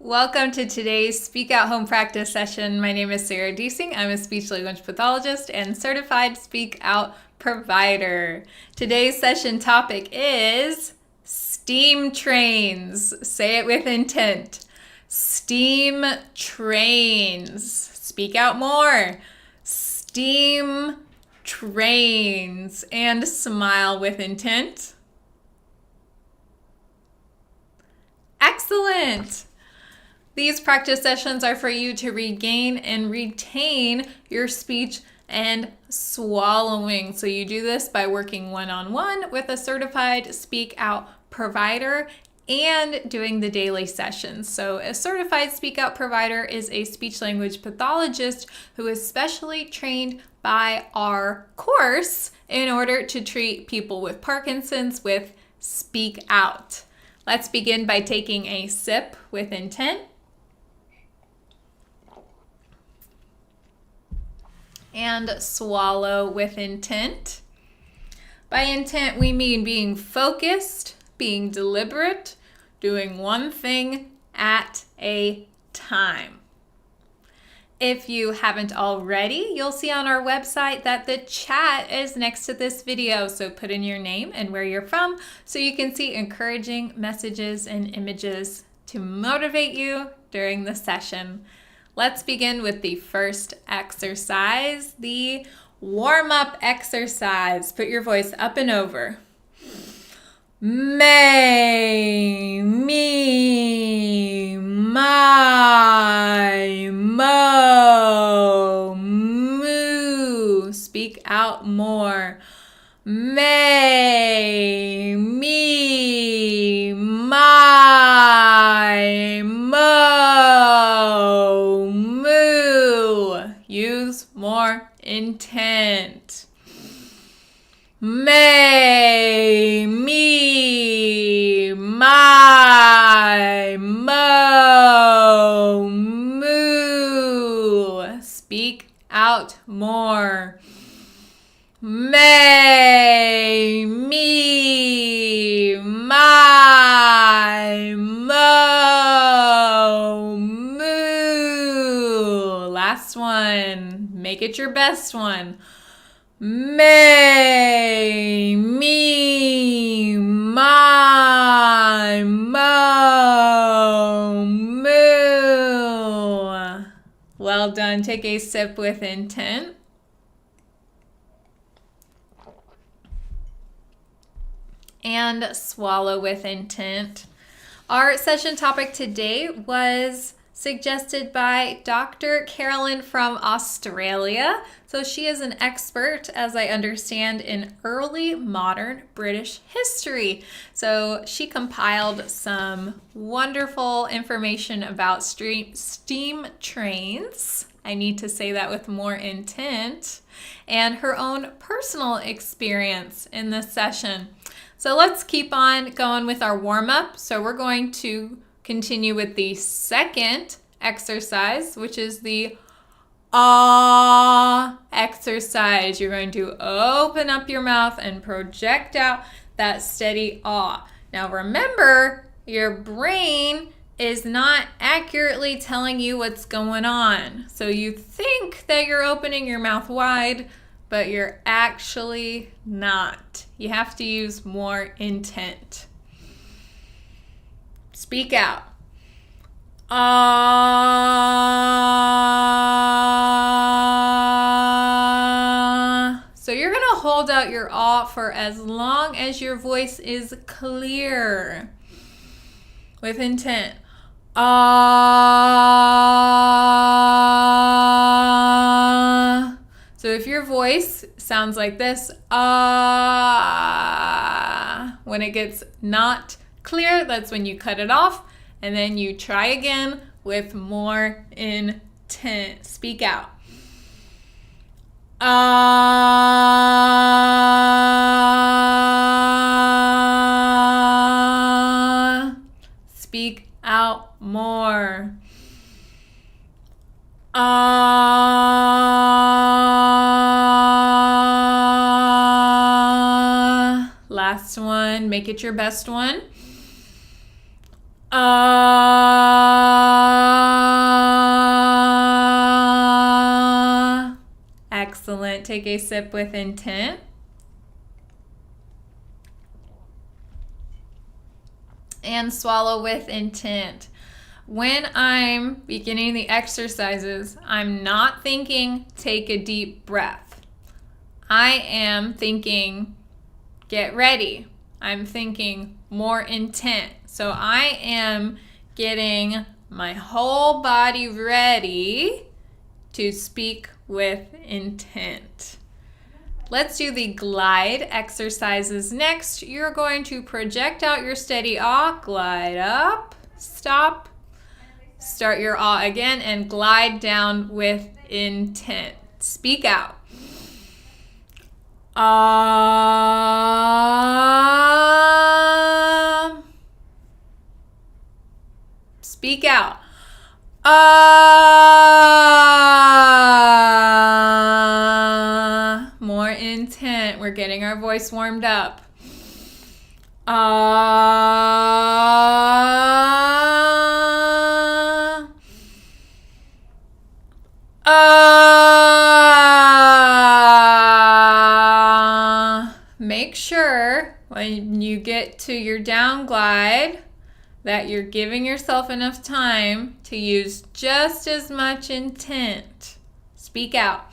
Welcome to today's Speak Out Home Practice session. My name is Sarah Deasing. I'm a speech language pathologist and certified Speak Out provider. Today's session topic is steam trains. Say it with intent. Steam trains. Speak out more. Steam trains. And smile with intent. Excellent. These practice sessions are for you to regain and retain your speech and swallowing. So you do this by working one-on-one with a certified Speak Out provider and doing the daily sessions. So a certified Speak Out provider is a speech language pathologist who is specially trained by our course in order to treat people with Parkinson's with Speak Out. Let's begin by taking a sip with intent. And swallow with intent. By intent, we mean being focused, being deliberate, doing one thing at a time. If you haven't already, you'll see on our website that the chat is next to this video. So put in your name and where you're from so you can see encouraging messages and images to motivate you during the session. Let's begin with the first exercise, the warm-up exercise. Put your voice up and over. May, me, my, mo, moo. Speak out more. May, me, my, mo, moo. Use more intent. May, me, my, mo, moo. Speak out more. May, me, my, mo, moo. Last one. Make it your best one. May, me, my, mo, moo. Well done. Take a sip with intent. And swallow with intent. Our session topic today was suggested by Dr. Carolyn from Australia. So she is an expert, as I understand, in early modern British history. So she compiled some wonderful information about steam trains. I need to say that with more intent. And her own personal experience in this session. So let's keep on going with our warm-up. So we're going to continue with the second exercise, which is the ah exercise. You're going to open up your mouth and project out that steady ah. Now remember, your brain is not accurately telling you what's going on. So you think that you're opening your mouth wide, but you're actually not. You have to use more intent. Speak out. Ah. So you're going to hold out your ah for as long as your voice is clear. With intent. Ah. So if your voice sounds like this, ah, when it gets not clear, that's when you cut it off, and then you try again with more intent. Speak out. Ah. Speak out more. Last one. Make it your best one. Excellent. Take a sip with intent. And swallow with intent. When I'm beginning the exercises, I'm not thinking, take a deep breath. I am thinking, get ready. I'm thinking more intent. So I am getting my whole body ready to speak with intent. Let's do the glide exercises next. You're going to project out your steady ah, glide up, stop, start your ah again, and glide down with intent. Speak out. Speak out. More intent. We're getting our voice warmed up. Make sure when you get to your down glide that you're giving yourself enough time to use just as much intent. Speak out.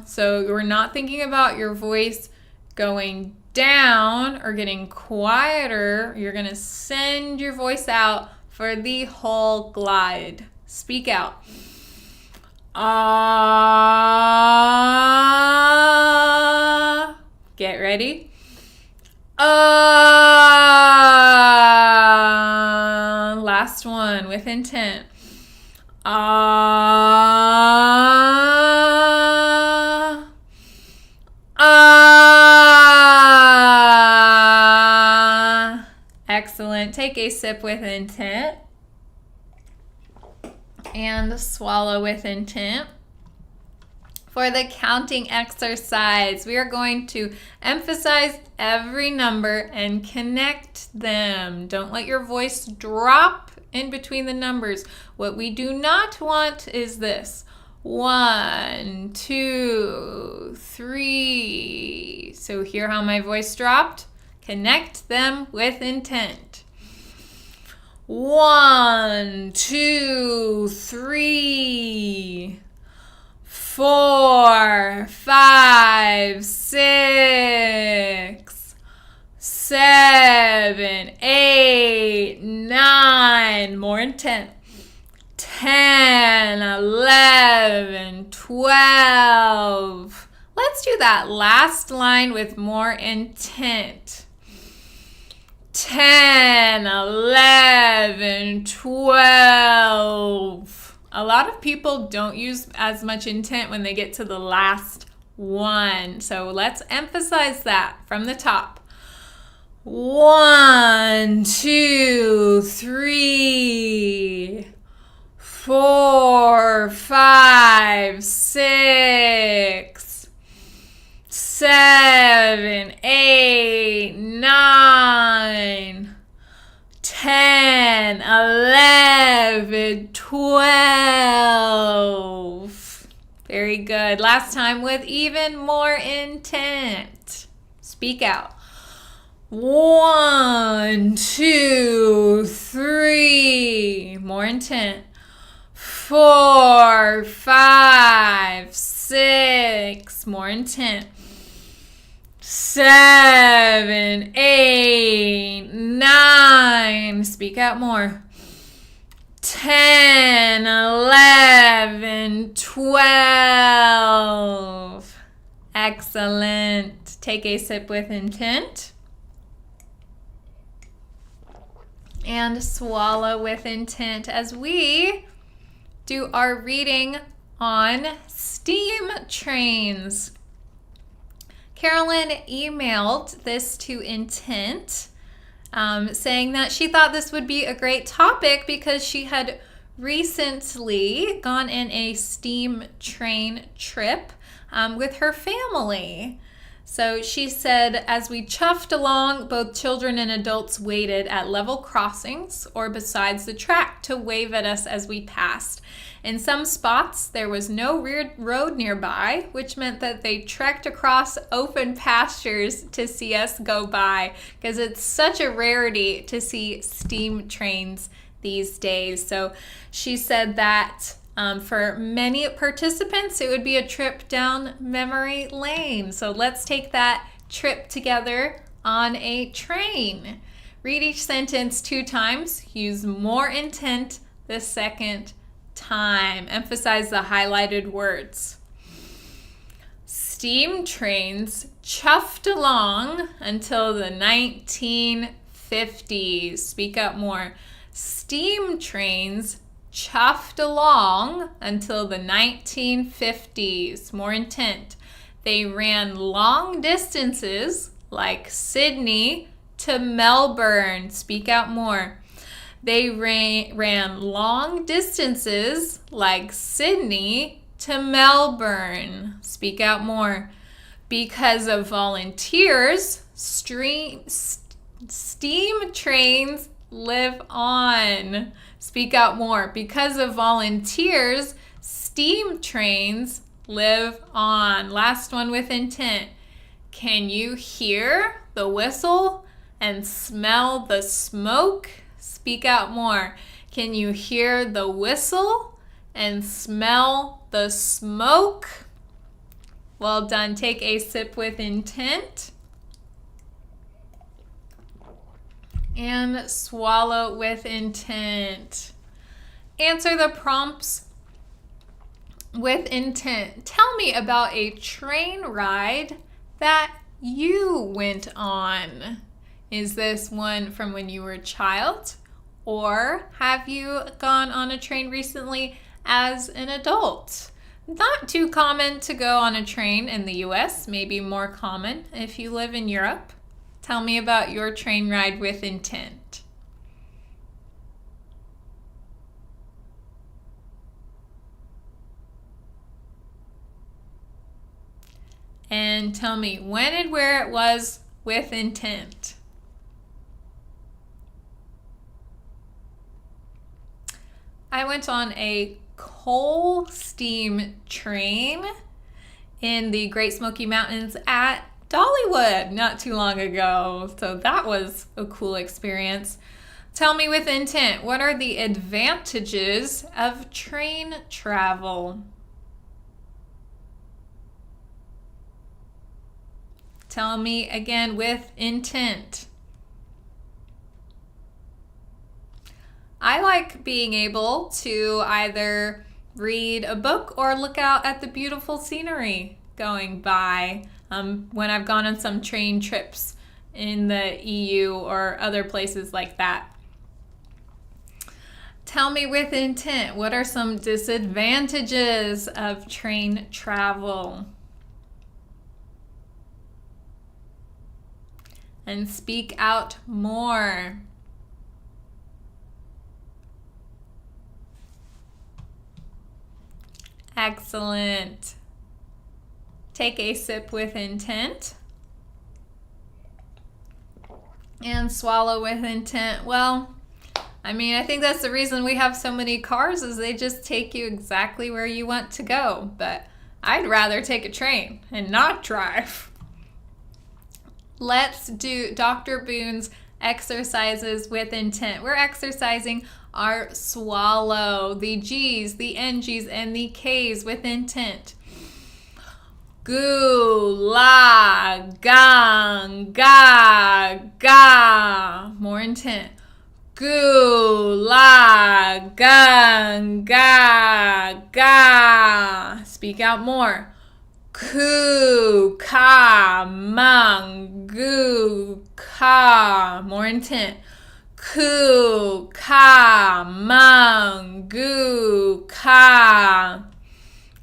So we're not thinking about your voice going down or getting quieter. You're going to send your voice out for the whole glide. Speak out. Get ready. Last one with intent. Excellent. Take a sip with intent. And swallow with intent. For the counting exercise, we are going to emphasize every number and connect them. Don't let your voice drop in between the numbers. What we do not want is this. 1, 2, 3. So hear how my voice dropped? Connect them with intent. 1, 2, 3, 4, 5, 6, 7, 8, 9. More intent. 10, 11, 12. Let's do that last line with more intent. 10, 11, 12. A lot of people don't use as much intent when they get to the last one. So let's emphasize that from the top. 1, 2, 3, 4, 5, 6, 7, 8, 9, 10, 11, 12. Very good. Last time with even more intent. Speak out. 1, 2, 3. More intent. 4, 5, 6. More intent. 7, 8, 9. Speak out more. 10, 11, 12. Excellent. Take a sip with intent. And swallow with intent as we do our reading on steam trains. Carolyn emailed this to Intent, saying that she thought this would be a great topic because she had recently gone in a steam train trip with her family. So she said, as we chuffed along, both children and adults waited at level crossings or besides the track to wave at us as we passed. In some spots, there was no road nearby, which meant that they trekked across open pastures to see us go by, because it's such a rarity to see steam trains these days. So she said that for many participants, it would be a trip down memory lane. So let's take that trip together on a train. Read each sentence 2 times. Use more intent the second time. Emphasize the highlighted words. Steam trains chuffed along until the 1950s. Speak up more. Steam trains chuffed along until the 1950s. More intent. They ran long distances like Sydney to Melbourne. Speak out more. They ran long distances like Sydney to Melbourne. Speak out more. Because of volunteers, steam trains live on. Speak out more. Because of volunteers, steam trains live on. Last one with intent. Can you hear the whistle and smell the smoke? Speak out more. Can you hear the whistle and smell the smoke? Well done. Take a sip with intent. And swallow with intent. Answer the prompts with intent. Tell me about a train ride that you went on. Is this one from when you were a child? Or have you gone on a train recently as an adult? Not too common to go on a train in the US, maybe more common if you live in Europe. Tell me about your train ride with intent. And tell me when and where it was with intent. I went on a coal steam train in the Great Smoky Mountains at Dollywood not too long ago. So that was a cool experience. Tell me with intent, what are the advantages of train travel? Tell me again with intent. I like being able to either read a book or look out at the beautiful scenery going by when I've gone on some train trips in the EU or other places like that. Tell me with intent, what are some disadvantages of train travel? And speak out more. Excellent. Take a sip with intent. And swallow with intent. Well, I think that's the reason we have so many cars, is they just take you exactly where you want to go. But I'd rather take a train and not drive. Let's do Dr. Boone's exercises with intent. We're exercising our swallow, the G's, the NG's, and the K's with intent. Goo, la, gang, ga, ga. More intent. Goo, la, gang, ga, ga. Speak out more. Ku, ka, mang, gu, ka. More intent. Ku, ka, mang, gu, ka.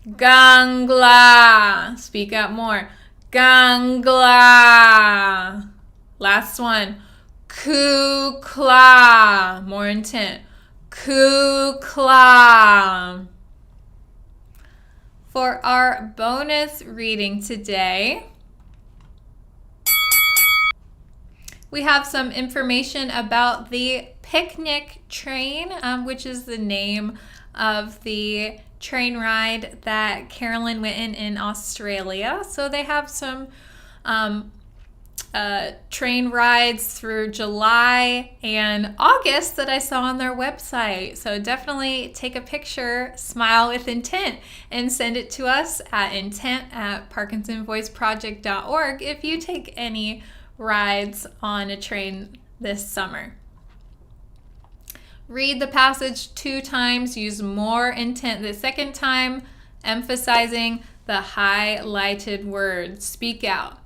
Gangla. Speak out more. Gangla. Last one. Kukla. More intent. Kukla. For our bonus reading today, we have some information about the picnic train, which is the name of the train ride that Carolyn went in Australia. So they have some train rides through July and August that I saw on their website. So definitely take a picture, smile with intent, and send it to us at intent@parkinsonvoiceproject.org if you take any rides on a train this summer. Read the passage 2 times. Use more intent the second time, emphasizing the highlighted words. Speak out.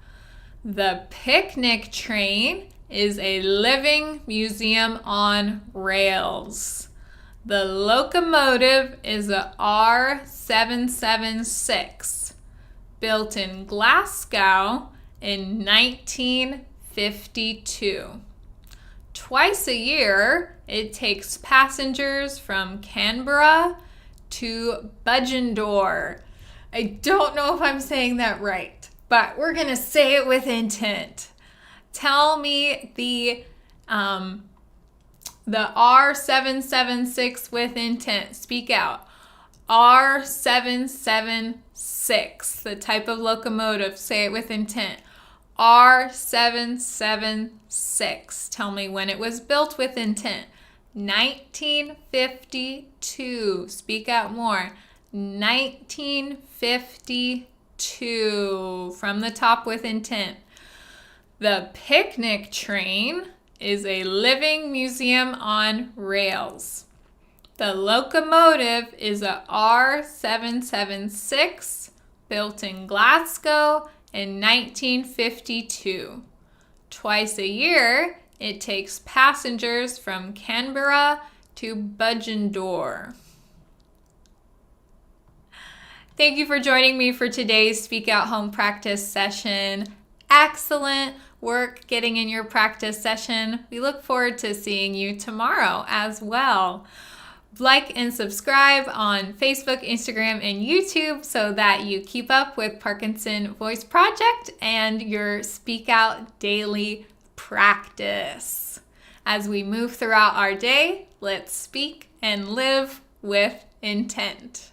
The picnic train is a living museum on rails. The locomotive is a R776, built in Glasgow in 1952. Twice a year, it takes passengers from Canberra to Budgendore. I don't know if I'm saying that right, but we're going to say it with intent. Tell me the R776 with intent. Speak out. R776, the type of locomotive. Say it with intent. R776. Tell me when it was built with intent. 1952. Speak out more. 1952. From the top with intent. The picnic train is a living museum on rails. The locomotive is a R776 built in Glasgow in 1952. Twice a year, it takes passengers from Canberra to Budgendore. Thank you for joining me for today's Speak Out Home practice session. Excellent work getting in your practice session. We look forward to seeing you tomorrow as well. Like and subscribe on Facebook, Instagram, and YouTube so that you keep up with Parkinson Voice Project and your Speak Out daily practice. As we move throughout our day, let's speak and live with intent.